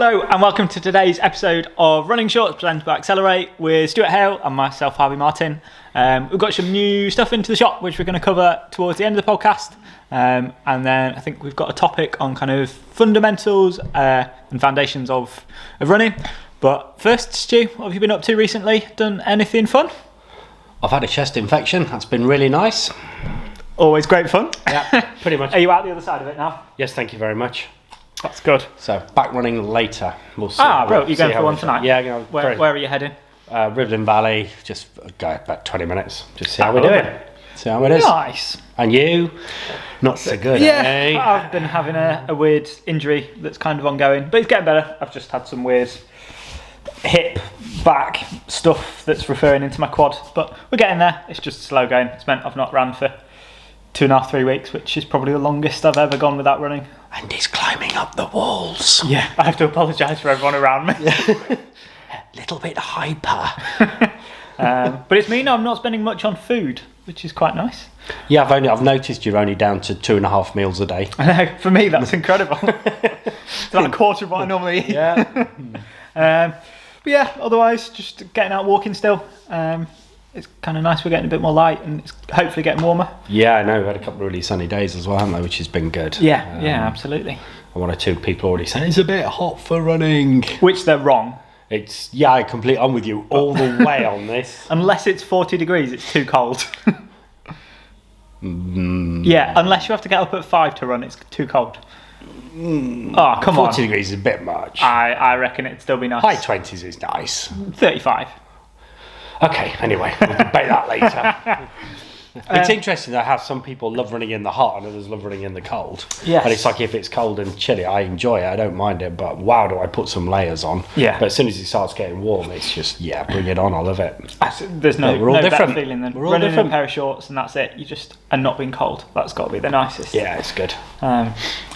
Hello and welcome to today's episode of Running Shorts presented by Accelerate with Stuart Hale and myself, Harvey Martin. We've got some new stuff into the shop which we're going to cover towards the end of the podcast, and then I think we've got a topic on kind of fundamentals and foundations of running. But first, Stu, what have you been up to recently? Done anything fun? I've had a chest infection. That's been really nice. Always great fun. Yeah, pretty much. Are you out the other side of it now? Yes, thank you very much. That's good. So back running later. We'll see. Bro, you're going for one tonight? Yeah, you know, Where are you heading? Rivlin Valley. Just go about 20 minutes. Just see how we're doing. See how it is. Nice. And you? Not so good. Yeah, eh? I've been having a weird injury that's kind of ongoing, but it's getting better. I've just had some weird hip, back stuff that's referring into my quad, but we're getting there. It's just slow going. It's meant I've not ran for 2.5, 3 weeks, which is probably the longest I've ever gone without running. And he's climbing up the walls. Yeah, I have to apologise for everyone around me. Little bit hyper. But it's mean I'm not spending much on food, which is quite nice. Yeah, I've noticed you're only down to 2.5 meals a day. I know, for me that's incredible. It's like a quarter of what I normally eat. Yeah. But yeah, otherwise just getting out walking still. It's kind of nice, we're getting a bit more light and it's hopefully getting warmer. Yeah, I know, we've had a couple of really sunny days as well, haven't we, which has been good. Yeah, absolutely. One or two people already saying it's a bit hot for running. Which they're wrong. I'm with you all the way on this. Unless it's 40 degrees, it's too cold. Yeah, unless you have to get up at 5 to run, it's too cold. Oh, come 40 on. 40 degrees is a bit much. I reckon it'd still be nice. High 20s is nice. 35. Okay, anyway, we'll debate that later. It's interesting though how some people love running in the hot and others love running in the cold. Yes. And it's like if it's cold and chilly, I enjoy it, I don't mind it, but wow, do I put some layers on. Yeah. But as soon as it starts getting warm, it's just, yeah, bring it on, I love it. There's no We're all different. better feeling than We're all running different. in a pair of shorts and that's it. You just are not being cold. That's got to be the nicest. Yeah, it's good. But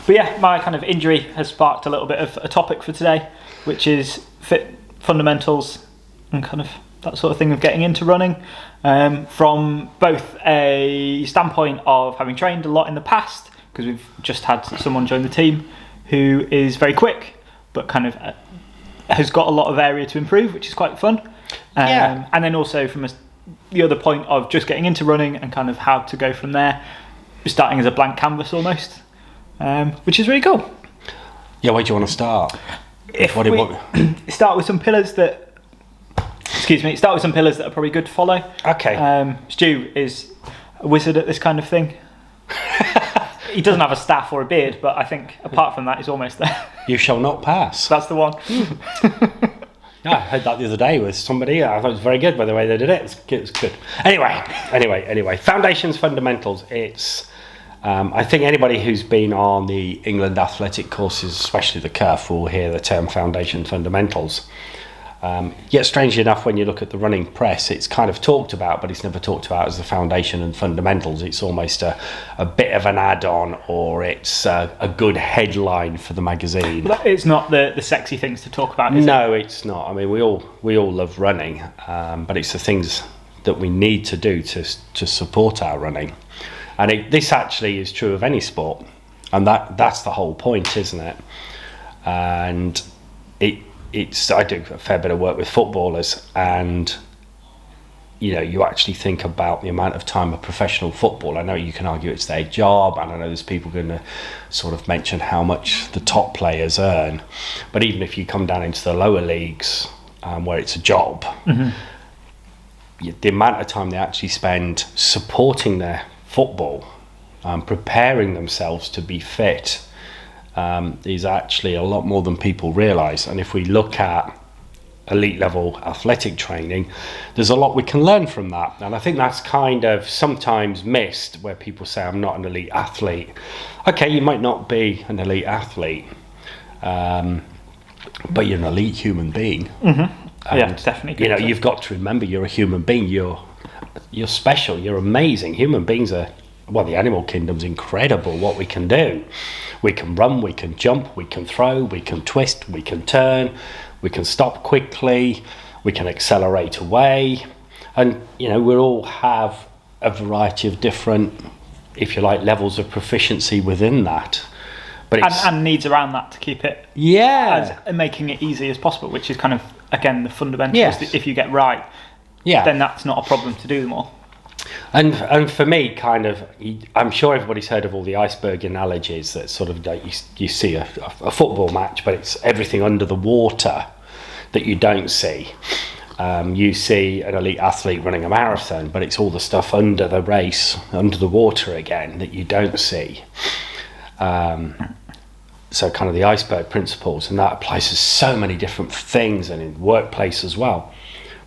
yeah, my kind of injury has sparked a little bit of a topic for today, which is fit fundamentals and kind of that sort of thing of getting into running, from both a standpoint of having trained a lot in the past, because we've just had someone join the team who is very quick, but kind of has got a lot of area to improve, which is quite fun. Yeah. And then also from the other point of just getting into running and kind of how to go from there, starting as a blank canvas almost, which is really cool. Yeah, where do you want to start? Start with some pillars that are probably good to follow. Okay. Stu is a wizard at this kind of thing. He doesn't have a staff or a beard, but I think apart from that, he's almost there. You shall not pass. That's the one. Yeah, I heard that the other day with somebody. I thought it was very good by the way they did it. It was good. Anyway. Foundations, fundamentals. It's, I think anybody who's been on the England athletic courses, especially the Curve, will hear the term foundation fundamentals. Yet strangely enough, when you look at the running press, it's kind of talked about, but it's never talked about as the foundation and fundamentals. It's almost a bit of an add-on, or it's a good headline for the magazine. It's not the sexy things to talk about, is it? No, it's not. I mean, we all love running, but it's the things that we need to do to support our running. And this actually is true of any sport, and that's the whole point, isn't it? And I do a fair bit of work with footballers, and you actually think about the amount of time a professional football. I know you can argue it's their job, and I know there's people going to sort of mention how much the top players earn, but even if you come down into the lower leagues, where it's a job, the amount of time they actually spend supporting their football, preparing themselves to be fit, is actually a lot more than people realise. And if we look at elite level athletic training, there's a lot we can learn from that. And I think that's kind of sometimes missed, where people say, I'm not an elite athlete. Okay, you might not be an elite athlete, but you're an elite human being. Yeah, definitely. You've got to remember you're a human being. You're special. You're amazing. Human beings are, the animal kingdom's incredible what we can do. We can run, we can jump, we can throw, we can twist, we can turn, we can stop quickly, we can accelerate away. And, we all have a variety of different, if you like, levels of proficiency within that. But and needs around that to keep it as making it easy as possible, which is kind of, again, the fundamentals. Yes. If you get right, then that's not a problem to do them all. And for me, kind of, I'm sure everybody's heard of all the iceberg analogies that sort of like you see a football match, but it's everything under the water that you don't see. You see an elite athlete running a marathon, but it's all the stuff under the race, under the water again, that you don't see. So kind of the iceberg principles, and that applies to so many different things, and in workplace as well.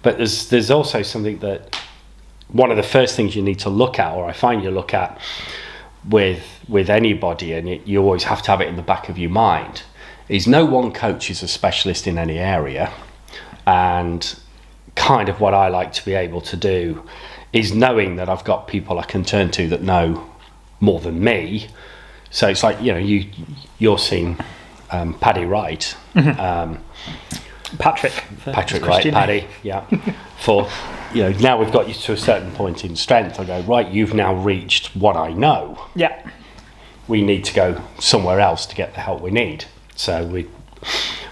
But there's also something that one of the first things you need to look at, or I find you look at with anybody, and you always have to have it in the back of your mind, is no one coach is a specialist in any area. And kind of what I like to be able to do is knowing that I've got people I can turn to that know more than me. So it's like, you're seeing Paddy Wright. Patrick Wright, Paddy, yeah. For, now we've got you to a certain point in strength. I go, right, you've now reached what I know. Yeah. We need to go somewhere else to get the help we need. So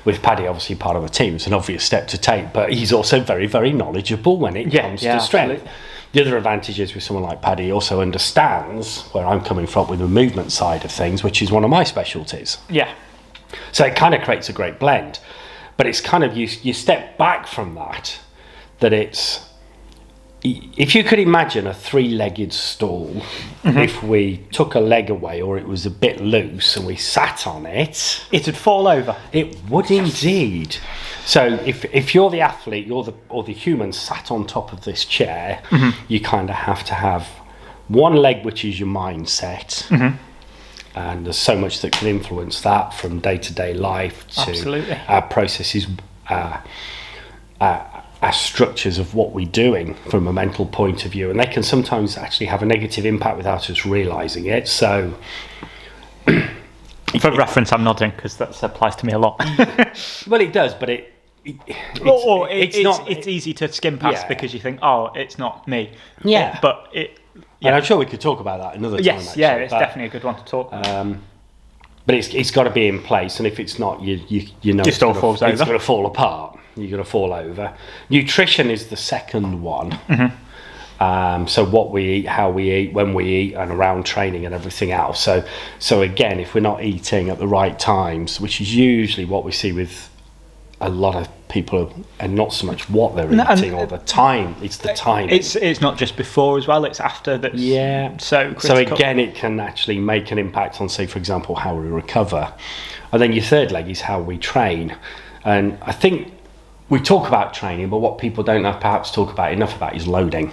with Paddy, obviously part of a team, it's an obvious step to take, but he's also very, very knowledgeable when it comes to strength. Absolutely. The other advantage is with someone like Paddy, he also understands where I'm coming from with the movement side of things, which is one of my specialties. Yeah. So it kind of creates a great blend. But it's kind of, you step back from that it's, if you could imagine a three-legged stool, if we took a leg away or it was a bit loose and we sat on it, it'd fall over. It would indeed. So if you're the athlete, or the human sat on top of this chair, you kind of have to have one leg which is your mindset. And there's so much that can influence that, from day-to-day life to our processes, our structures of what we're doing from a mental point of view. And they can sometimes actually have a negative impact without us realising it. So, for reference, I'm nodding because that applies to me a lot. Well, it does, but it's easy to skim past because you think, oh, it's not me. Yeah. But it... Yeah. And I'm sure we could talk about that another time. Yes, actually, it's definitely a good one to talk about. But it's got to be in place, and if it's not, you know, Just all falls over. It's going to fall apart. You're going to fall over. Nutrition is the second one. So what we eat, how we eat, when we eat, and around training and everything else. So again, if we're not eating at the right times, which is usually what we see with a lot of people, and not so much what they're eating or the time, it's the timing. It's not just before as well, it's after that's so critical. So again, it can actually make an impact on, say, for example, how we recover. And then your third leg is how we train. And I think we talk about training, but what people don't perhaps talk about enough about is loading.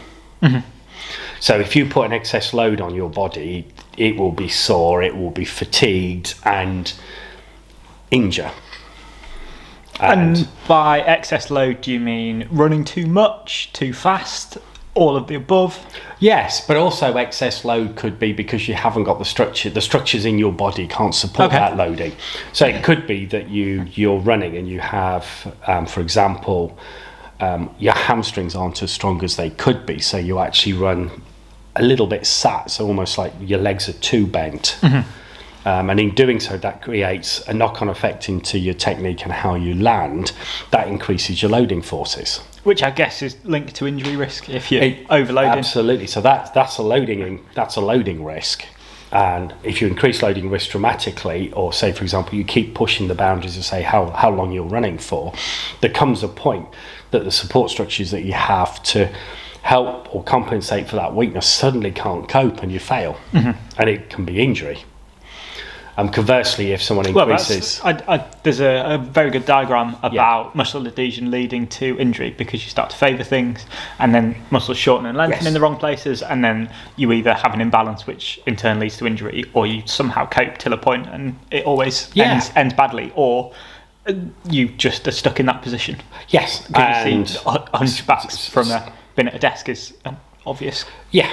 So if you put an excess load on your body, it will be sore, it will be fatigued and injure. And by excess load, do you mean running too much, too fast, all of the above? Yes, but also excess load could be because you haven't got the structure. The structures in your body can't support that loading. So it could be that you're running and you have, for example, your hamstrings aren't as strong as they could be. So you actually run a little bit sat, so almost like your legs are too bent. And in doing so, that creates a knock-on effect into your technique and how you land. That increases your loading forces, which I guess is linked to injury risk if you're overloading. Absolutely. So that's a loading risk. And if you increase loading risk dramatically, or say, for example, you keep pushing the boundaries of, say, how long you're running for, there comes a point that the support structures that you have to help or compensate for that weakness suddenly can't cope, and you fail, and it can be injury. Conversely, if someone increases... there's a very good diagram about muscle adhesion leading to injury, because you start to favour things, and then muscles shorten and lengthen in the wrong places, and then you either have an imbalance, which in turn leads to injury, or you somehow cope till a point and it always ends badly, or you just are stuck in that position. Yes. And hunchbacks from being at a desk is obvious. Yeah.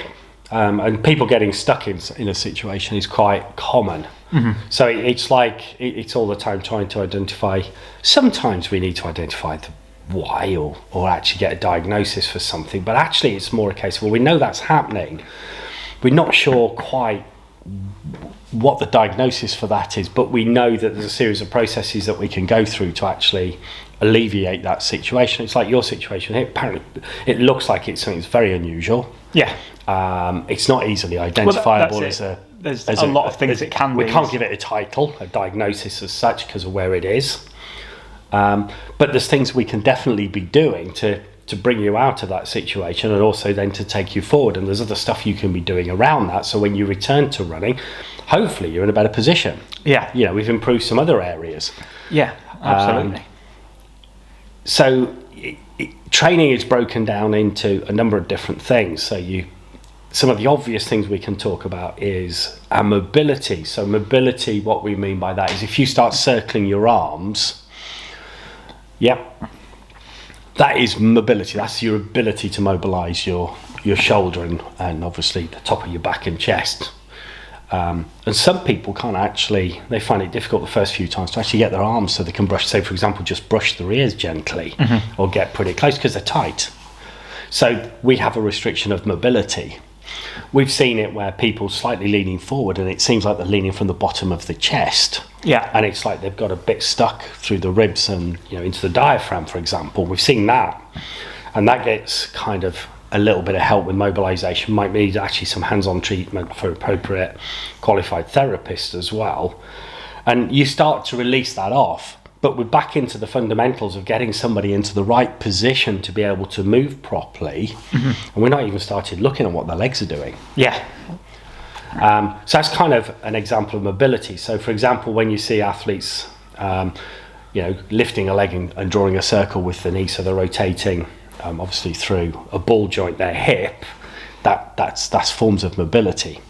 And people getting stuck in a situation is quite common. So it's like it's all the time trying to identify. Sometimes we need to identify the why, or actually get a diagnosis for something, but actually it's more a case of, well, we know that's happening, we're not sure quite what the diagnosis for that is, but we know that there's a series of processes that we can go through to actually alleviate that situation. It's like your situation here. Apparently, it looks like it's something that's very unusual. Yeah. It's not easily identifiable there's as a lot of things it can be. We can't give it a title, a diagnosis as such, because of where it is. But there's things we can definitely be doing to bring you out of that situation, and also then to take you forward. And there's other stuff you can be doing around that. So when you return to running, hopefully you're in a better position. Yeah. You know, we've improved some other areas. Yeah, absolutely. So training is broken down into a number of different things. So some of the obvious things we can talk about is our mobility. So mobility, what we mean by that is if you start circling your arms, that is mobility. That's your ability to mobilize your shoulder and obviously the top of your back and chest. And some people can't actually, they find it difficult the first few times to actually get their arms so they can brush, say for example, just brush their ears gently or get pretty close because they're tight. So we have a restriction of mobility. We've seen it where people slightly leaning forward and it seems like they're leaning from the bottom of the chest. Yeah. And it's like they've got a bit stuck through the ribs and, you know, into the diaphragm, for example. We've seen that. And that gets kind of a little bit of help with mobilization. Might need actually some hands-on treatment for appropriate qualified therapists as well. And you start to release that off. But we're back into the fundamentals of getting somebody into the right position to be able to move properly. And we're not even started looking at what their legs are doing. Yeah. So that's kind of an example of mobility. So for example, when you see athletes, lifting a leg and drawing a circle with the knee, so they're rotating obviously through a ball joint, their hip, that's forms of mobility.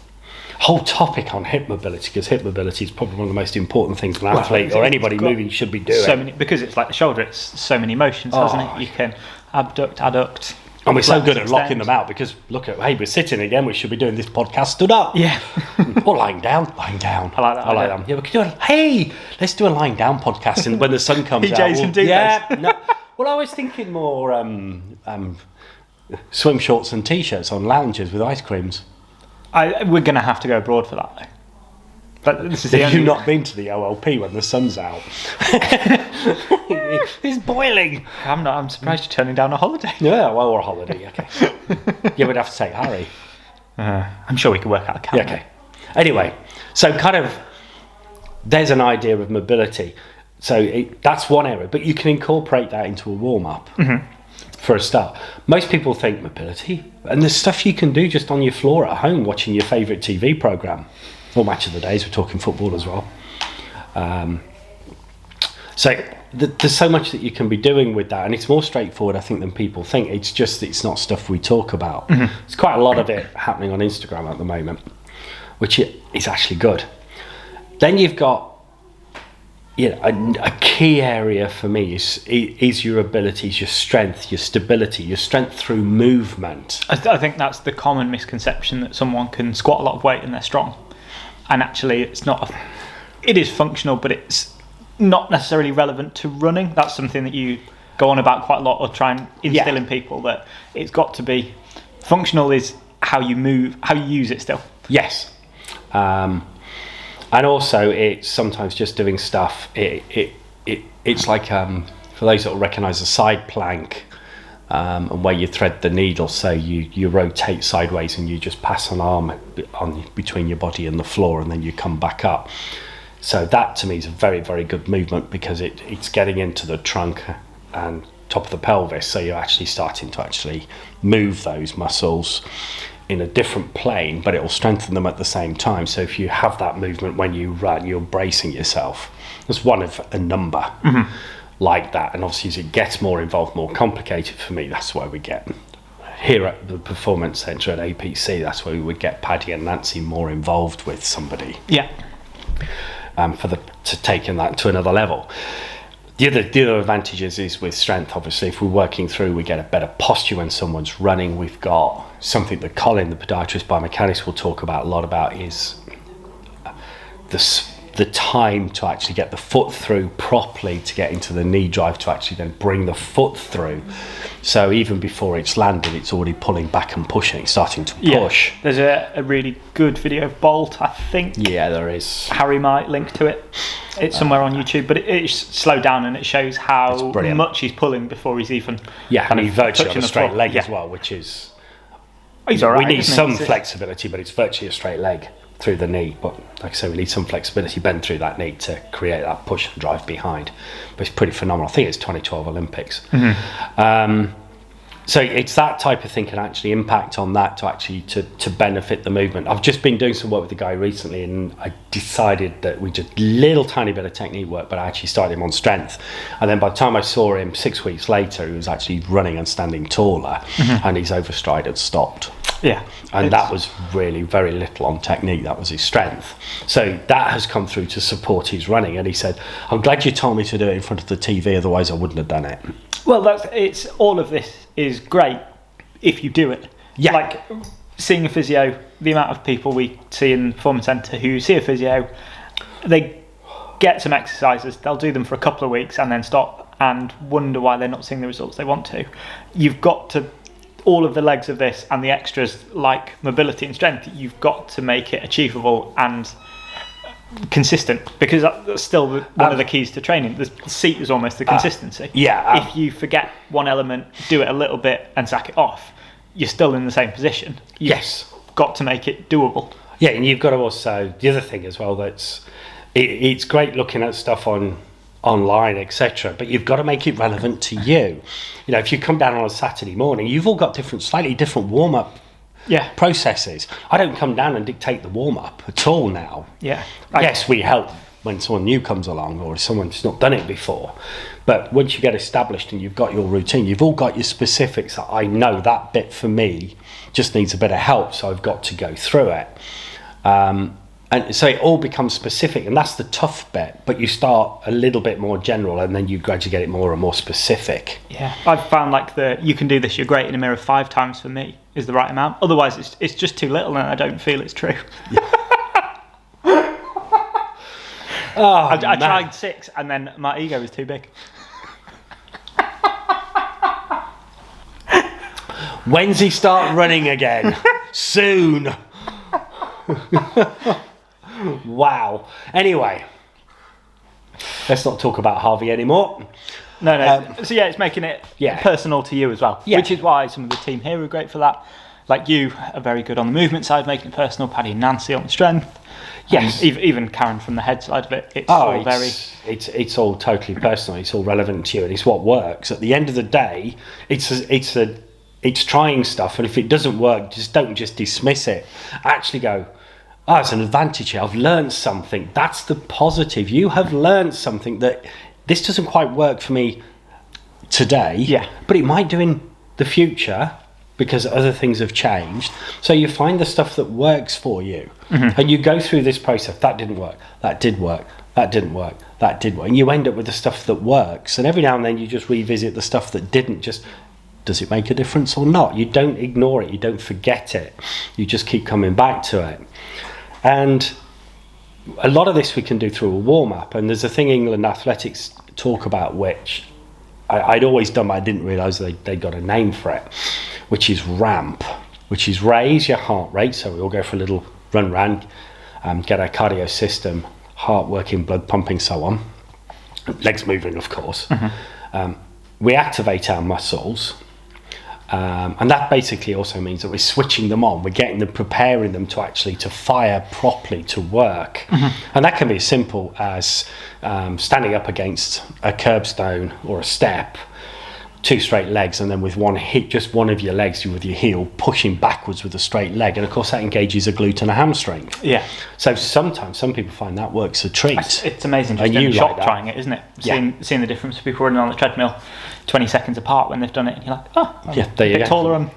Whole topic on hip mobility, because hip mobility is probably one of the most important things an athlete or anybody moving should be doing. Because it's like the shoulder, it's so many motions, hasn't it? You can abduct, adduct. And we're so good at locking them out because we're sitting again, we should be doing this podcast stood up. Yeah. Or lying down. I like that. Yeah, we could do let's do a lying down podcast and when the sun comes out. PJs and duvets. No. Well, I was thinking more swim shorts and t-shirts on lounges with ice creams. We're going to have to go abroad for that, though. But this is Have you not been to the OLP when the sun's out? It's boiling. I'm surprised you're turning down a holiday. Yeah, well, or a holiday, okay. Yeah, we'd have to take Harry. I'm sure we could work out a calendar. Yeah, okay. Anyway, so kind of, there's an idea of mobility. So that's one area, but you can incorporate that into a warm-up. For a start. Most people think mobility, and there's stuff you can do just on your floor at home watching your favourite TV programme or Match of the Days. We're talking football as well. So there's so much that you can be doing with that, and it's more straightforward I think than people think. It's just it's not stuff we talk about. There's quite a lot of it happening on Instagram at the moment, which is actually good. Then you've got a key area for me is your abilities, your strength, your stability, your strength through movement. I think that's the common misconception, that someone can squat a lot of weight and they're strong. And actually it's not. It is functional, but it's not necessarily relevant to running. That's something that you go on about quite a lot, or try and instill in people, that it's got to be functional is how you move, how you use it still. Yes. And also, it's sometimes just doing stuff. It's like for those that will recognise a side plank, and where you thread the needle. So you rotate sideways and you just pass an arm on between your body and the floor, and then you come back up. So that to me is a very, very good movement because it's getting into the trunk and top of the pelvis. So you're actually starting to move those muscles in a different plane, but it will strengthen them at the same time. So if you have that movement when you run, you're bracing yourself. That's one of a number like that. And obviously as it gets more involved, more complicated for me, that's where we get here at the Performance Centre at EP6, that's where we would get Paddy and Nancy more involved with somebody. Yeah. To taking that to another level. The other advantages is with strength, obviously, if we're working through, we get a better posture when someone's running. We've got something that Colin, the podiatrist biomechanist, will talk about a lot about, is the time to actually get the foot through properly, to get into the knee drive, to actually then bring the foot through. So even before it's landed, it's already pulling back and pushing, starting to push. Yeah. There's a really good video of Bolt, I think. Yeah, there is. Harry might link to it. It's somewhere on YouTube, but it's slowed down and it shows how much he's pulling before he's even and he's virtually on a straight floor. leg as well, which is... He's all right, we need some flexibility, but it's virtually a straight leg through the knee. But like I say, we need some flexibility bend through that knee to create that push and drive behind. But it's pretty phenomenal. I think it's 2012 Olympics. So it's that type of thing can actually impact on that to actually to benefit the movement. I've just been doing some work with the guy recently, and I decided that we did a little tiny bit of technique work, but I actually started him on strength. And then by the time I saw him 6 weeks later, he was actually running and standing taller, and his overstride had stopped. Yeah. And that was really very little on technique. That was his strength. So that has come through to support his running. And he said, I'm glad you told me to do it in front of the TV, otherwise I wouldn't have done it. Well, it's all of this is great if you do it. Yeah. Like seeing a physio, the amount of people we see in the performance centre who see a physio, they get some exercises, they'll do them for a couple of weeks and then stop and wonder why they're not seeing the results they want to. You've got to, all of the legs of this and the extras like mobility and strength, you've got to make it achievable and consistent, because that's still one of the keys to training. The seat is almost the consistency. If you forget one element, do it a little bit and sack it off, you're still in the same position. You've got to make it doable. Yeah, and you've got to also, the other thing as well, it's great looking at stuff online, etc., but you've got to make it relevant to you. You know, if you come down on a Saturday morning, you've all got slightly different warm-up processes. I don't come down and dictate the warm-up at all now. Yes, we help when someone new comes along or someone who's not done it before, but once you get established and you've got your routine, you've all got your specifics. I know that bit for me just needs a bit of help, so I've got to go through it. And so it all becomes specific, and that's the tough bit, but you start a little bit more general and then you gradually get it more and more specific. Yeah, I've found like you can do this, you're great in a mirror 5 times for me is the right amount. Otherwise it's just too little and I don't feel it's true. I tried 6 and then my ego was too big. When's he start running again? Soon. Wow. Anyway, let's not talk about Harvey anymore. No. So it's making it personal to you as well, which is why some of the team here are great for that. Like you are very good on the movement side, making it personal. Paddy and Nancy on the strength. Yes, even Karen from the head side of it. It's all totally personal. It's all relevant to you, and it's what works. At the end of the day, it's trying stuff, and if it doesn't work, don't dismiss it. Actually go, it's an advantage here. I've learned something. That's the positive. You have learned something that this doesn't quite work for me today, but it might do in the future because other things have changed. So you find the stuff that works for you, and you go through this process. That didn't work. That did work. That didn't work. That did work. And you end up with the stuff that works. And every now and then you just revisit the stuff that didn't. Just, does it make a difference or not? You don't ignore it. You don't forget it. You just keep coming back to it. And a lot of this we can do through a warm-up. And there's a thing England athletics talk about, which I'd always done, but I didn't realise they got a name for it, which is ramp, which is raise your heart rate. So we all go for a little run round, get our cardio system, heart working, blood pumping, so on. Legs moving, of course. We activate our muscles. And that basically also means that we're switching them on. We're getting them, preparing them to fire properly, to work. And that can be as simple as standing up against a curbstone or a step, 2 straight legs, and then with one hit, just one of your legs with your heel pushing backwards with a straight leg. And of course that engages a glute and a hamstring. Yeah. So sometimes some people find that works a treat. It's amazing just in the shop trying it, isn't it? Seeing the difference of people running on the treadmill 20 seconds apart when they've done it, and you're like, there you go. Taller and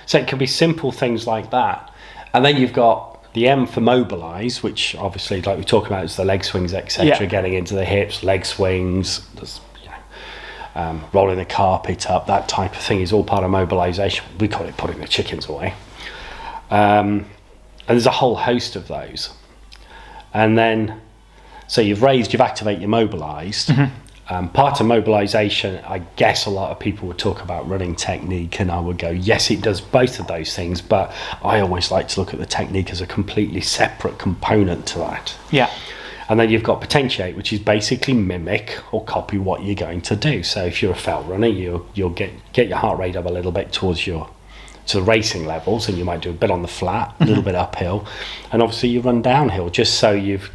So it can be simple things like that. And then you've got the M for mobilise, which obviously, like we talked about, is the leg swings, etc. Getting into the hips, leg swings, rolling the carpet up, that type of thing is all part of mobilisation. We call it putting the chickens away. And there's a whole host of those. And then, so you've activated, you're mobilised. Part of mobilisation, I guess a lot of people would talk about running technique, and I would go, yes, it does both of those things, but I always like to look at the technique as a completely separate component to that. Yeah. And then you've got potentiate, which is basically mimic or copy what you're going to do. So if you're a felt runner, you'll get your heart rate up a little bit to the racing levels, and you might do a bit on the flat, a little bit uphill, and obviously you run downhill, just so you've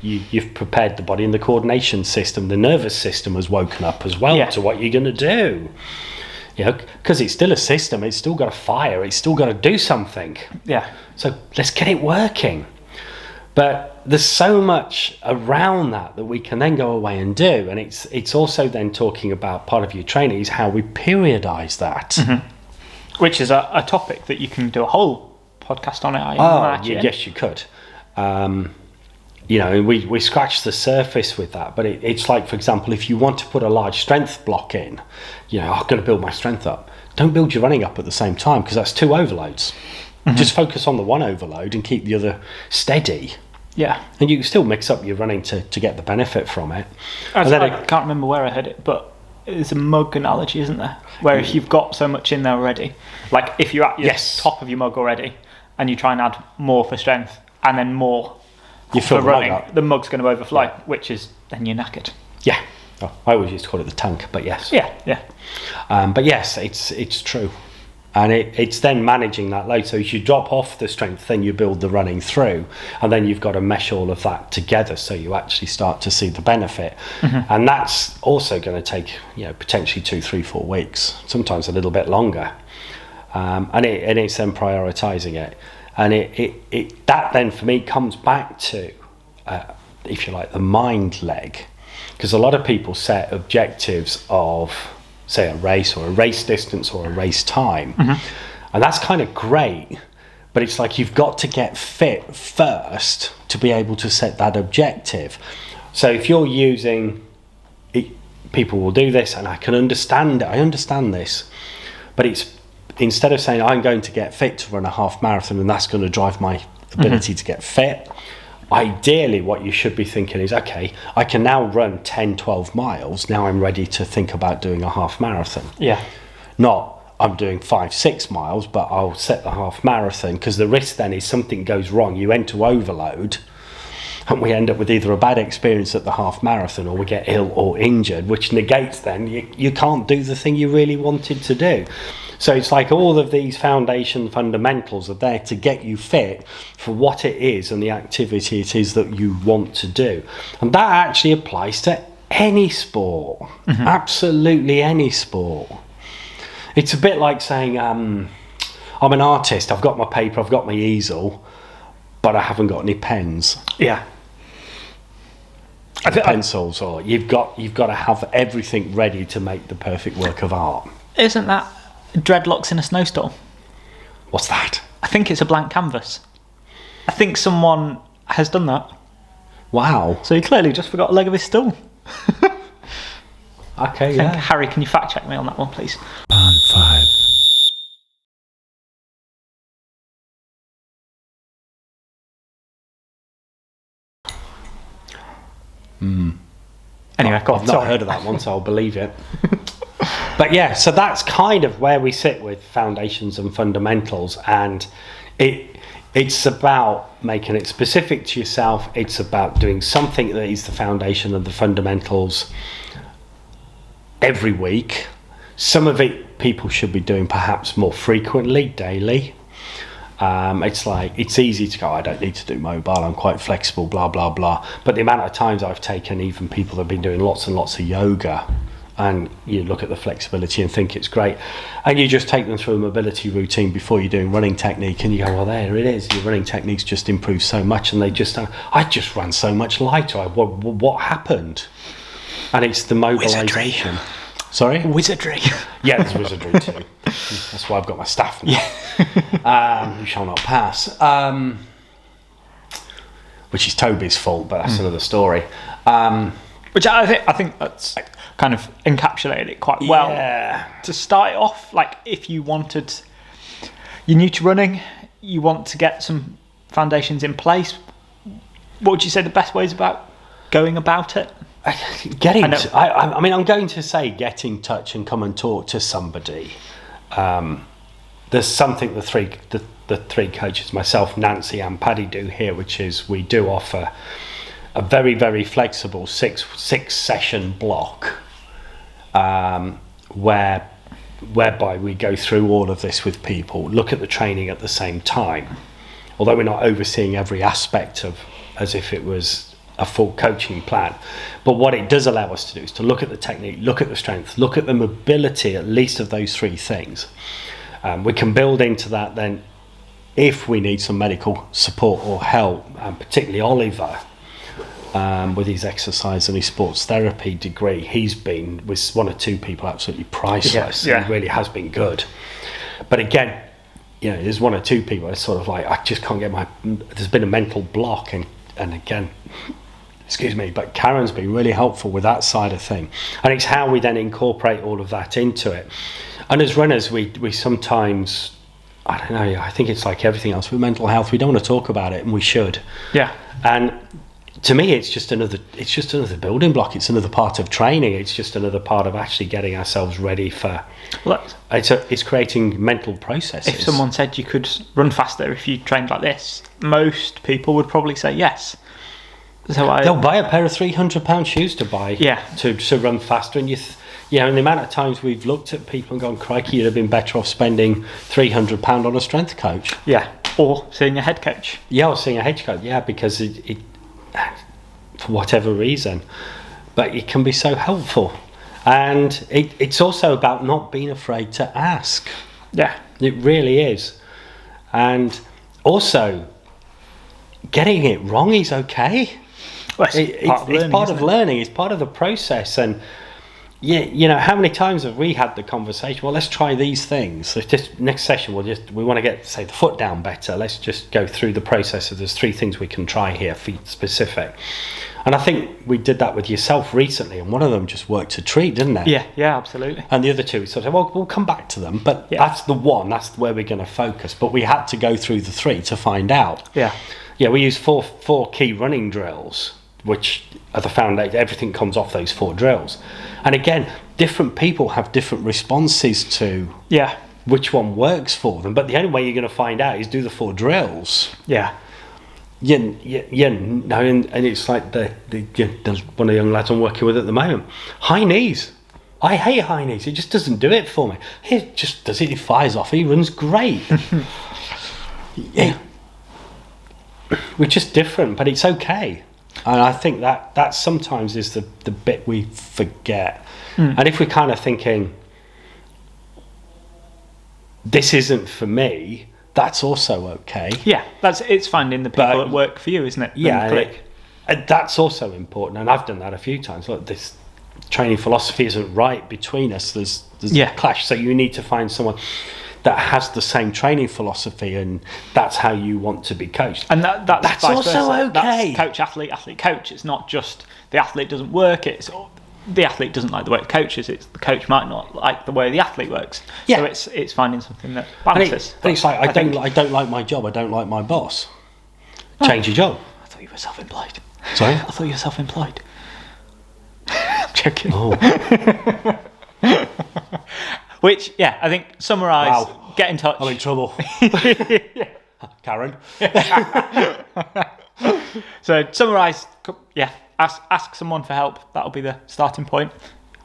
prepared the body, and the coordination system, the nervous system has woken up as well to what you're going to do. You know, because it's still a system, it's still got to fire, it's still got to do something. Yeah. So let's get it working. But there's so much around that we can then go away and do, and it's also then talking about part of your training is how we periodise that. Which is a topic that you can do a whole podcast on it, I imagine. Yes, you could. You know, we scratched the surface with that, but it's like, for example, if you want to put a large strength block in, you know, I'm going to build my strength up. Don't build your running up at the same time, because that's 2 overloads. Just focus on the 1 overload and keep the other steady. Yeah. And you can still mix up your running to get the benefit from it. I can't remember where I heard it, but there's a mug analogy, isn't there? Where if you've got so much in there already, like if you're at your top of your mug already, and you try and add more for strength, and then more for running, the mug's going to overflow, which is then you're knackered. Yeah. Oh, I always used to call it the tank, but yes. Yeah. But yes, it's true. And it's then managing that load. So as you drop off the strength, then you build the running through, and then you've got to mesh all of that together so you actually start to see the benefit. And that's also going to take, you know, potentially 2, 3, 4 weeks, sometimes a little bit longer. And it's then prioritising it. And it that then for me comes back to, if you like, the mind leg, because a lot of people set objectives of, say, a race or a race distance or a race time, and that's kind of great, but it's like you've got to get fit first to be able to set that objective. So if you're using it, people will do this, and I understand this, but it's, instead of saying I'm going to get fit to run a half marathon and that's going to drive my ability to get fit, ideally what you should be thinking is, okay, I can now run 10, 12 miles. Now I'm ready to think about doing a half marathon. Yeah. Not I'm doing 5, 6 miles, but I'll set the half marathon, because the risk then is something goes wrong. You enter overload, and we end up with either a bad experience at the half marathon, or we get ill or injured, which negates then you can't do the thing you really wanted to do. So it's like all of these foundation fundamentals are there to get you fit for what it is and the activity it is that you want to do. And that actually applies to any sport, absolutely any sport. It's a bit like saying, I'm an artist, I've got my paper, I've got my easel, but I haven't got any pens. Yeah. Pencils, or you've got to have everything ready to make the perfect work of art. Isn't that dreadlocks in a snowstorm? What's that? I think it's a blank canvas. I think someone has done that. Wow. So he clearly just forgot a leg of his stool. Okay, yeah. Harry, can you fact check me on that one, please? Band 5. Anyway, I've not heard of that one, so I'll believe it. But yeah, so that's kind of where we sit with foundations and fundamentals, and it's about making it specific to yourself. It's about doing something that is the foundation and the fundamentals every week. Some of it people should be doing perhaps more frequently, daily. It's like, it's easy to go, I don't need to do mobile, I'm quite flexible, blah, blah, blah. But the amount of times I've taken even people that have been doing lots and lots of yoga, and you look at the flexibility and think it's great, and you just take them through a mobility routine before you're doing running technique, and you go, well, there it is, your running technique's just improved so much, and they just, I just ran so much lighter, what happened? And it's the mobilisation. Sorry? Wizardry. Yeah, there's wizardry too. That's why I've got my staff now. Who shall not pass. Which is Toby's fault, but that's another story. Which I think that's kind of encapsulated it quite well. Yeah. To start it off, like if you're new to running, you want to get some foundations in place. what would you say the best ways about going about it? I mean, I'm going to say get in touch and come and talk to somebody. There's something the three coaches, myself, Nancy and Paddy, do here, which is we do offer a very, very flexible six session block, whereby we go through all of this with people, look at the training at the same time, although we're not overseeing every aspect of as if it was a full coaching plan. But what it does allow us to do is to look at the technique, look at the strength, look at the mobility, at least of those three things. We can build into that then if we need some medical support or help, and particularly Oliver, with his exercise and his sports therapy degree, he's been, with one or two people, absolutely priceless. Yeah. He really has been good. But again, there's one or two people that's sort of like, I just can't get there's been a mental block, and again, excuse me, but Karen's been really helpful with that side of thing. And it's how we then incorporate all of that into it. And as runners, we sometimes, I don't know, I think it's like everything else with mental health, we don't want to talk about it, and we should. Yeah. And to me, it's just another building block. It's another part of training. It's just another part of actually getting ourselves ready for. Well, it's creating mental processes. If someone said you could run faster if you trained like this, most people would probably say yes. So they'll buy a pair of £300 shoes to buy to run faster, and and the amount of times we've looked at people and gone, crikey, you'd have been better off spending £300 on a strength coach. Yeah, or seeing a head coach. Yeah, or seeing a head coach. Yeah, because it for whatever reason, but it can be so helpful, and it's also about not being afraid to ask. Yeah, it really is, and also getting it wrong is okay. Well, it's part of learning. It's part of the process. And how many times have we had the conversation? Well, let's try these things. So just next session, we want to get, say, the foot down better. Let's just go through the process of there's 3 things we can try here, feet specific. And I think we did that with yourself recently, and one of them just worked a treat, didn't it? Yeah, absolutely. And the other 2, sort of, well, we'll come back to them, but that's the one. That's where we're going to focus. But we had to go through the 3 to find out. Yeah, we use four key running drills, which are the foundation. Everything comes off those 4 drills. And again, different people have different responses to which one works for them. But the only way you're going to find out is do the 4 drills. Yeah. And it's like there's one of the young lads I'm working with at the moment. High knees. I hate high knees. It just doesn't do it for me. He just does it. He fires off. He runs great. We're just different, but it's okay. And I think that sometimes is the bit we forget. And if we're kind of thinking, this isn't for me, that's also okay. Yeah, it's finding the people that work for you, isn't it? Yeah, and that's also important. And I've done that a few times. Look, this training philosophy isn't right between us. There's a clash. So you need to find someone that has the same training philosophy, and that's how you want to be coached. And that's also okay. That's coach, athlete, athlete, coach. It's not just the athlete doesn't work, it's the athlete doesn't like the way the coach is, it's the coach might not like the way the athlete works. So it's finding something that balances. And it's like, I don't like my job, I don't like my boss. Change your job. I thought you were self-employed. Sorry? I thought you were self-employed. I'm joking. Oh. Which, I think, summarise, get in touch. I'm in trouble. Karen. So, summarise, ask someone for help. That'll be the starting point.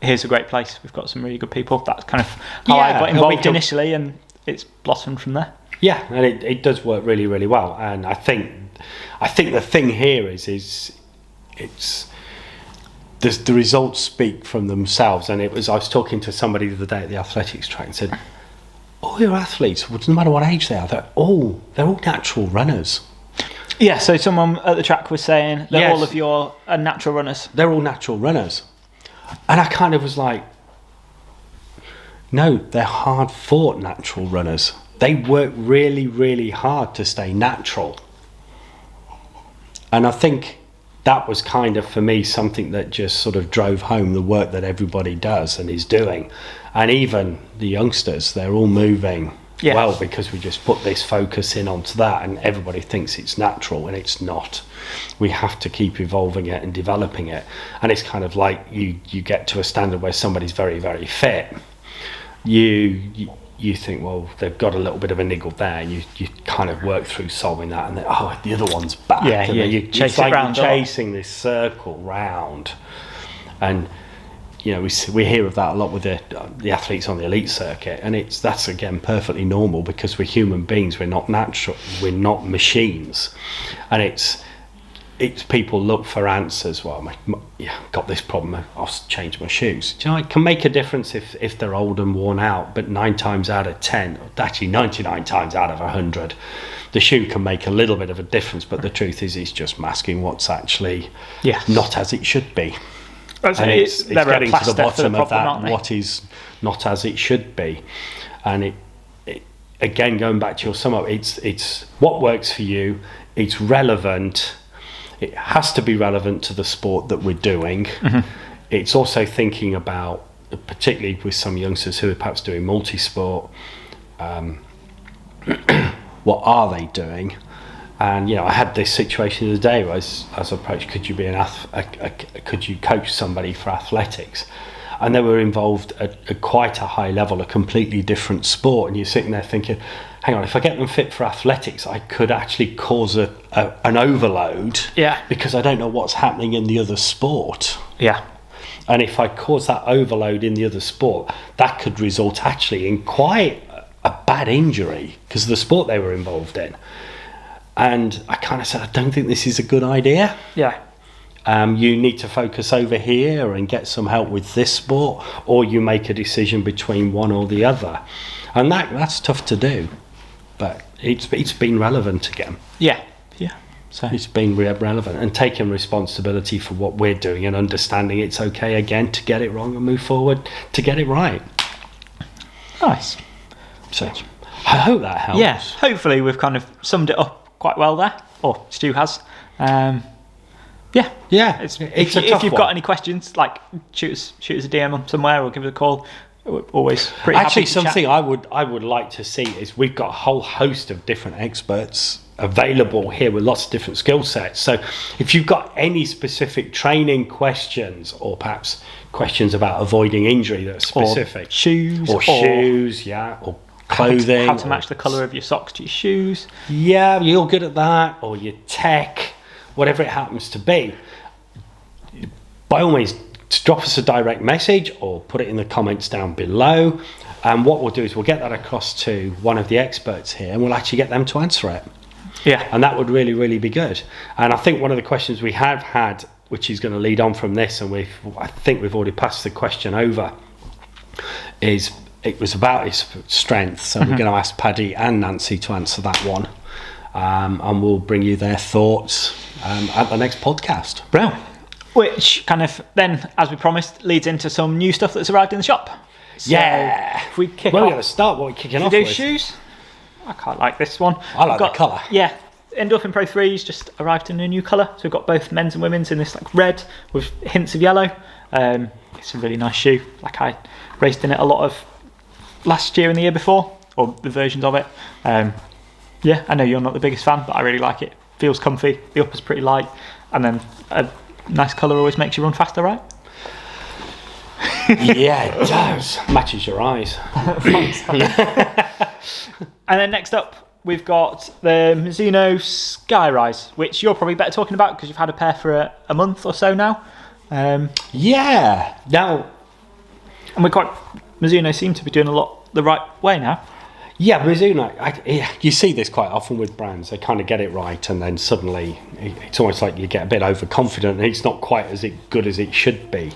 Here's a great place. We've got some really good people. That's kind of how I got involved initially, and it's blossomed from there. Yeah, and it does work really, really well. And I think the thing here is it's... the results speak from themselves. And I was talking to somebody the other day at the athletics track and said, all your athletes, no matter what age they are, they're all natural runners. Yeah, so someone at the track was saying that all of your are natural runners. They're all natural runners. And I kind of was like, no, they're hard-fought natural runners. They work really, really hard to stay natural. And I think that was kind of, for me, something that just sort of drove home the work that everybody does and is doing. And even the youngsters, they're all moving well, because we just put this focus in onto that, and everybody thinks it's natural, and it's not. We have to keep evolving it and developing it. And it's kind of like you get to a standard where somebody's very, very fit. You think, well, they've got a little bit of a niggle there, and you kind of work through solving that, and then, the other one's back. And then you chase it round, you're chasing this circle round. And we hear of that a lot with the athletes on the elite circuit, and that's again perfectly normal, because we're human beings, we're not natural, we're not machines. And it's people look for answers. Well, got this problem, I'll change my shoes. Do you know, it can make a difference if they're old and worn out, but 9 times out of 10, actually 99 times out of 100, the shoe can make a little bit of a difference, but the truth is it's just masking what's actually not as it should be. And it's getting to the bottom of that, what is not as it should be. And it again, going back to your sum up, it's what works for you, it's relevant. It has to be relevant to the sport that we're doing. Mm-hmm. It's also thinking about, particularly with some youngsters who are perhaps doing multi-sport, what are they doing? And I had this situation the other day where I was approached, could you be could you coach somebody for athletics? And they were involved at quite a high level, a completely different sport, and you're sitting there thinking, hang on, if I get them fit for athletics, I could actually cause an overload, because I don't know what's happening in the other sport. And if I cause that overload in the other sport, that could result actually in quite a bad injury because of the sport they were involved in. And I kind of said, I don't think this is a good idea. You need to focus over here and get some help with this sport, or you make a decision between one or the other. And that's tough to do, but it's been relevant again. So it's been relevant, and taking responsibility for what we're doing and understanding it's okay again to get it wrong and move forward to get it right. Nice. So I hope that helps. Hopefully we've kind of summed it up quite well there, or Stu has. If you've got any questions, like shoot us a DM on somewhere or give us a call. We're always pretty happy to something chat. I would like to see is we've got a whole host of different experts available here with lots of different skill sets. So if you've got any specific training questions, or perhaps questions about avoiding injury that are specific, or shoes, or clothing, how to match the colour of your socks to your shoes, you're good at that, or your tech, whatever it happens to be, by all means drop us a direct message or put it in the comments down below, and what we'll do is we'll get that across to one of the experts here, and we'll actually get them to answer it. And that would really, really be good. And I think one of the questions we have had, which is going to lead on from this, and I think we've already passed the question over, is it was about his strength. So we're going to ask Paddy and Nancy to answer that one, and we'll bring you their thoughts at the next podcast. Brilliant. Which kind of then, as we promised, leads into some new stuff that's arrived in the shop. So if we kick off, we're going to start what we're kicking off with. Shoes. I quite like this one. I like the colour. Endorphin Pro 3's just arrived in a new colour. So we've got both men's and women's in this like red with hints of yellow. It's a really nice shoe. Like I raced in it a lot of last year and the year before, or the versions of it. I know you're not the biggest fan, but I really like it. Feels comfy. The upper's pretty light, and then a nice colour always makes you run faster, right? It does. Matches your eyes. And then next up, we've got the Mizuno Skyrise, which you're probably better talking about because you've had a pair for a month or so now. Now, and Mizuno seem to be doing a lot the right way now. Mizuno, you see this quite often with brands. They kind of get it right, and then suddenly it's almost like you get a bit overconfident and it's not quite as good as it should be.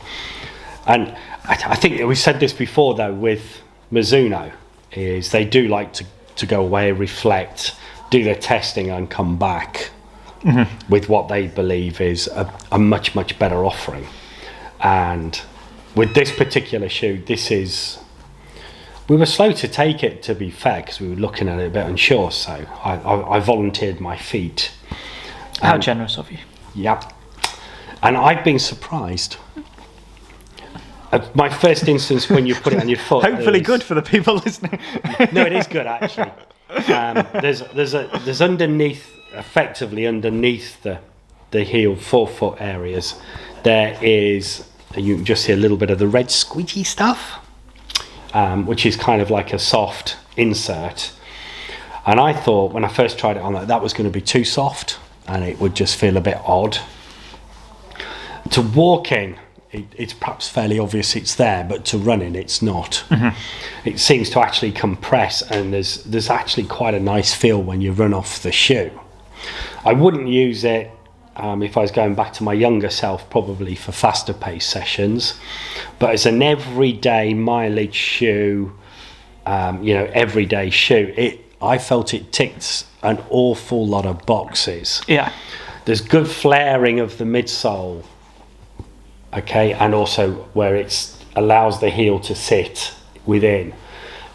And I think we said this before though with Mizuno, is they do like to go away, reflect, do their testing and come back with what they believe is a much, much better offering. And with this particular shoe, we were slow to take it, to be fair, because we were looking at it a bit unsure, so I volunteered my feet. How generous of you. Yep. And I've been surprised. My first instance when you put it on your foot. Hopefully good for the people listening. No, it is good actually. There's underneath, effectively underneath the heel forefoot areas, there is, you can just see a little bit of the red squidgy stuff, which is kind of like a soft insert. And I thought when I first tried it on that was going to be too soft and it would just feel a bit odd. To walking, it's perhaps fairly obvious it's there, but to running it's not. It seems to actually compress, and there's actually quite a nice feel when you run off the shoe. I wouldn't use it if I was going back to my younger self, probably for faster pace sessions, but as an everyday mileage shoe, everyday shoe, I felt it ticked an awful lot of boxes. Yeah. There's good flaring of the midsole, okay, and also where it allows the heel to sit within,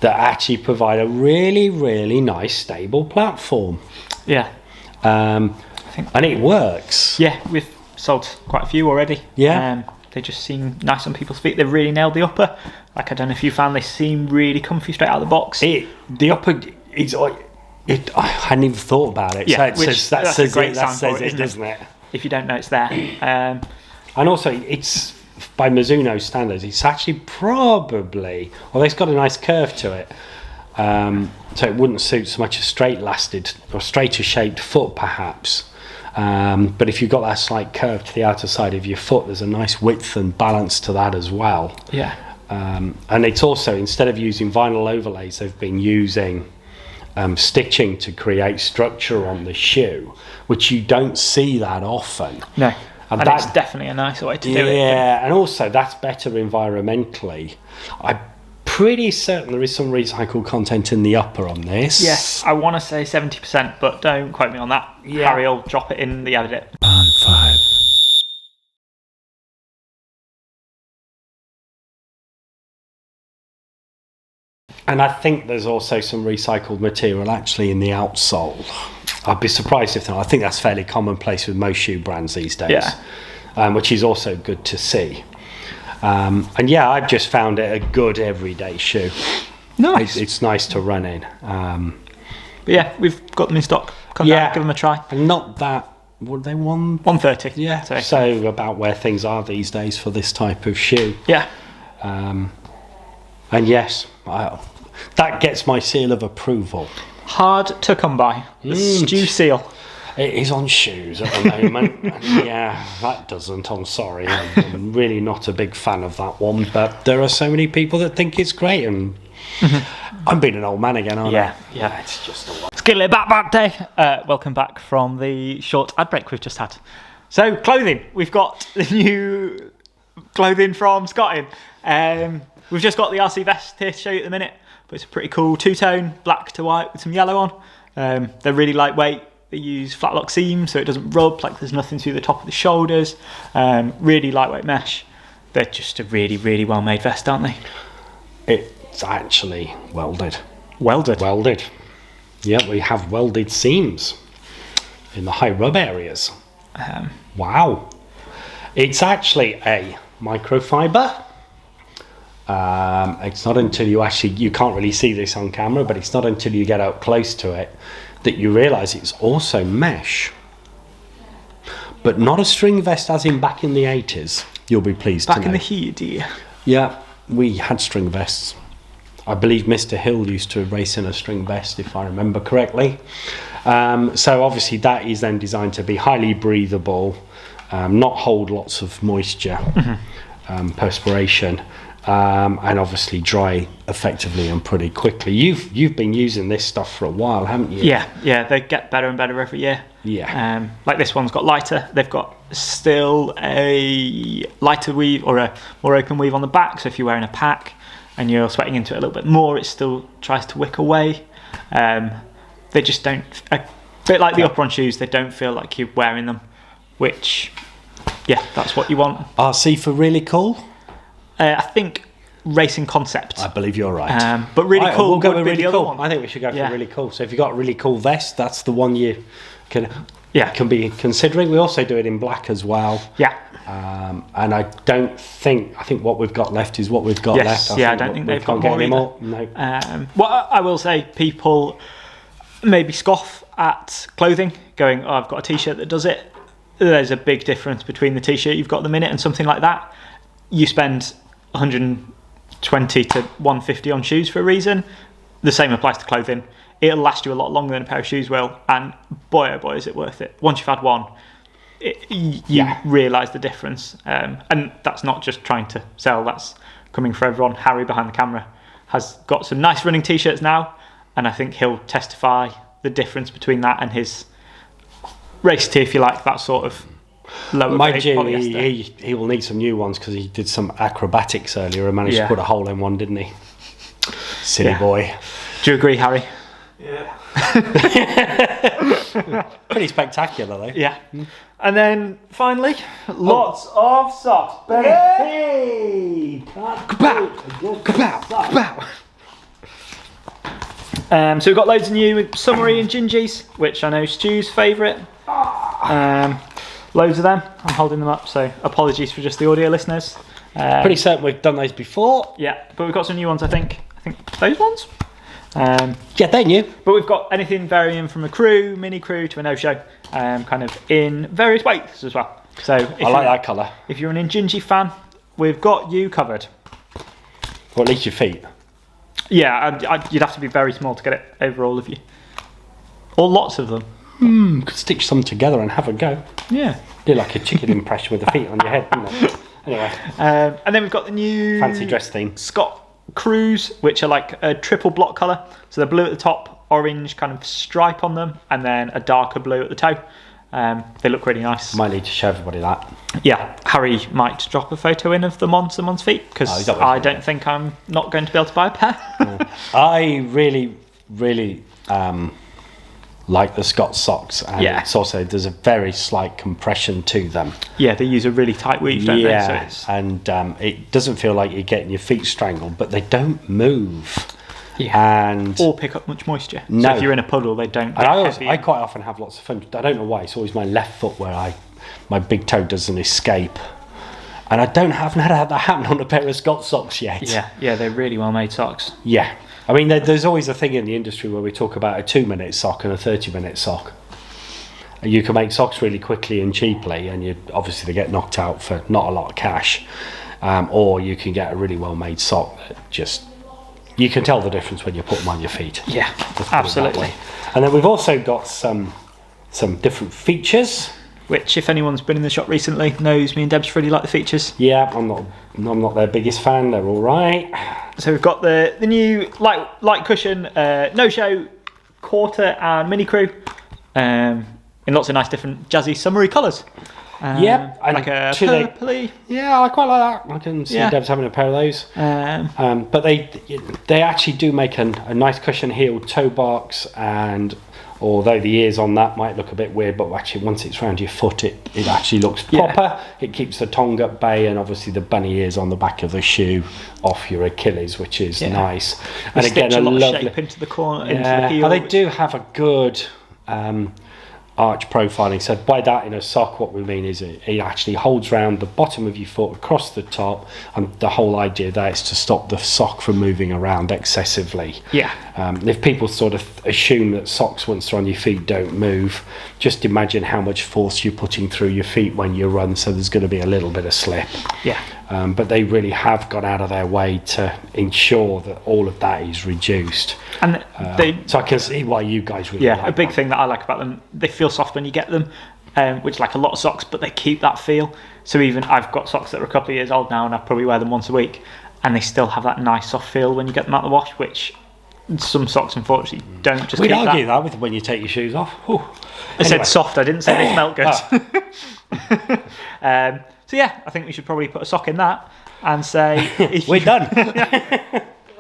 that actually provide a really, really nice stable platform. Yeah. And it works. Yeah, we've sold quite a few already. Yeah. They just seem nice on people's feet. They've really nailed the upper. Like, I don't know if you found they seem really comfy straight out of the box. The upper, I hadn't even thought about it. Yeah, so that says it, doesn't it? If you don't know it's there. And also, it's, by Mizuno standards, it's actually probably, it's got a nice curve to it. So it wouldn't suit so much a straight-lasted or straighter shaped foot, perhaps. But if you've got that slight curve to the outer side of your foot, there's a nice width and balance to that as well. Yeah. And it's also, instead of using vinyl overlays, they've been using stitching to create structure on the shoe, which you don't see that often. No. And that's definitely a nice way to do it. Yeah, and also that's better environmentally. I'm pretty certain there is some recycled content in the upper on this. Yes, I want to say 70%, but don't quote me on that. Yeah. Harry will drop it in the edit. Band 5. And I think there's also some recycled material actually in the outsole. I'd be surprised if not. I think that's fairly commonplace with most shoe brands these days, which is also good to see. And yeah, I've just found it a good everyday shoe. Nice. It's nice to run in. But yeah, we've got them in stock. Come down, give them a try. And not that, what they want? 130. Yeah, so about where things are these days for this type of shoe. Yeah. And yes, that gets my seal of approval. Hard to come by. The Stu seal. It is on shoes at the moment. Yeah, that doesn't. I'm sorry. I'm really not a big fan of that one. But there are so many people that think it's great, and I'm being an old man again, aren't I? Yeah. It's just a lot. Skillet back day. Welcome back from the short ad break we've just had. So, clothing. We've got the new clothing from Scottin. We've just got the RC vest here to show you at the minute. But it's a pretty cool two-tone, black to white with some yellow on. They're really lightweight. They use flat lock seams so it doesn't rub, like there's nothing through the top of the shoulders. Really lightweight mesh. They're just a really, really well-made vest, aren't they? It's actually welded. Welded? Yeah, we have welded seams in the high rub areas. Wow. It's actually a microfiber. It's not until you can't really see this on camera, but it's not until you get up close to it that you realise it's also mesh. But not a string vest as in back in the 80s, you'll be pleased to know. Back in the heat, dear. Yeah, we had string vests. I believe Mr. Hill used to race in a string vest, if I remember correctly. So obviously that is then designed to be highly breathable, not hold lots of moisture, perspiration, and obviously dry effectively and pretty quickly. You've been using this stuff for a while, haven't you? Yeah, they get better and better every year. Yeah. Like this one's got lighter. They've got still a lighter weave or a more open weave on the back, so if you're wearing a pack and you're sweating into it a little bit more, it still tries to wick away. They just don't, a bit like the upper on shoes, they don't feel like you're wearing them, which, yeah, that's what you want. RC for really cool? I think racing concept. I believe you're right. But really cool we'll go would with be really the cool. other one. I think we should go for really cool. So if you've got a really cool vest, that's the one you can... can be considering. We also do it in black as well. Yeah. And I think what we've got left is what we've got left. I don't think they've got more any either. more. No. Well, I will say people maybe scoff at clothing, going, "Oh, I've got a t-shirt that does it." There's a big difference between the t-shirt you've got at the minute and something like that. You spend 120 to 150 on shoes for a reason. The same applies to clothing. It'll last you a lot longer than a pair of shoes will, and boy oh boy is it worth it. Once you've had one, you realise the difference, and that's not just trying to sell, that's coming for everyone. Harry behind the camera has got some nice running t-shirts now, and I think he'll testify the difference between that and his race tee, if you like, that sort of lower grade polyester. He will need some new ones because he did some acrobatics earlier and managed to put a hole in one, didn't he? Silly boy. Do you agree, Harry? Yeah. Pretty spectacular though. Yeah. And then finally, lots of socks. Hey! So we've got loads of new Summery and Gingies, which I know Stu's favourite. Loads of them. I'm holding them up, so apologies for just the audio listeners. Pretty certain we've done those before. Yeah, but we've got some new ones, I think those ones. Yeah, they're new. But we've got anything varying from a crew, mini crew to a no-show, kind of in various weights as well. So I like that colour. If you're an Injinji fan, we've got you covered. Or at least your feet. Yeah, you'd have to be very small to get it over all of you. Or lots of them. Could stitch some together and have a go. Yeah. Do like a chicken impression with the feet on your head, wouldn't it? Anyway. And then we've got the new fancy dress theme. Scott Crews, which are like a triple block colour. So they're blue at the top, orange kind of stripe on them, and then a darker blue at the toe. They look really nice. Might need to show everybody that. Yeah, Harry might drop a photo in of them on someone's feet, because I don't think I'm not going to be able to buy a pair. I really, really like the Scott socks, and it's also, there's a very slight compression to them. Yeah, they use a really tight weave, don't they? So and it doesn't feel like you're getting your feet strangled, but they don't move. Yeah, and or pick up much moisture. No. So if you're in a puddle, they don't. I quite often have lots of fun. I don't know why. It's always my left foot where my big toe doesn't escape, and I haven't had that happen on a pair of Scott socks yet. Yeah, they're really well made socks. Yeah, I mean, there's always a thing in the industry where we talk about a 2-minute sock and a 30-minute sock. You can make socks really quickly and cheaply, and they get knocked out for not a lot of cash, or you can get a really well made sock that just. You can tell the difference when you put them on your feet. Yeah, absolutely. And then we've also got some different features. Which, if anyone's been in the shop recently, knows me and Debs really like the features. Yeah, I'm not their biggest fan. They're all right. So we've got the new light cushion, no show, quarter and mini crew, in lots of nice different jazzy summery colours. Like a purpley. Yeah, I quite like that. I can see Deb's having a pair of those. But they actually do make a nice cushion heel toe box, and although the ears on that might look a bit weird, but actually once it's around your foot, it actually looks proper. Yeah. It keeps the tongue at bay, and obviously the bunny ears on the back of the shoe off your Achilles, which is nice. And again, a lot of shape into the corner, into the heel. They do have a good arch profiling. So by that, in a sock, what we mean is it actually holds round the bottom of your foot across the top, and the whole idea there is to stop the sock from moving around excessively. If people sort of assume that socks once they're on your feet don't move, just imagine how much force you're putting through your feet when you run, so there's going to be a little bit of slip. But they really have gone out of their way to ensure that all of that is reduced. And so I can see why you guys really like a big thing that I like about them, they feel soft when you get them, which like a lot of socks, but they keep that feel. So even I've got socks that are a couple of years old now, and I probably wear them once a week, and they still have that nice soft feel when you get them out of the wash, which some socks unfortunately don't. Just we'd argue that with when you take your shoes off. I said soft, I didn't say they smelt good. So yeah, I think we should probably put a sock in that and say we're done.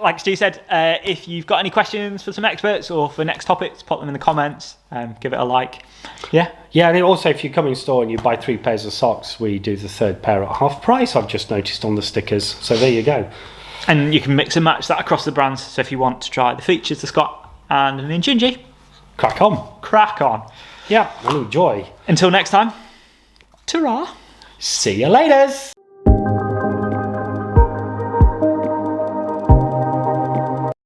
Like Stu said, if you've got any questions for some experts or for next topics, pop them in the comments. Give it a like. Yeah, and also if you come in store and you buy 3 pairs of socks, we do the 3rd pair at half price. I've just noticed on the stickers. So there you go. And you can mix and match that across the brands. So if you want to try the features, the Scott and an Injinji, crack on. Yeah. And enjoy. Until next time, ta-ra. See you later.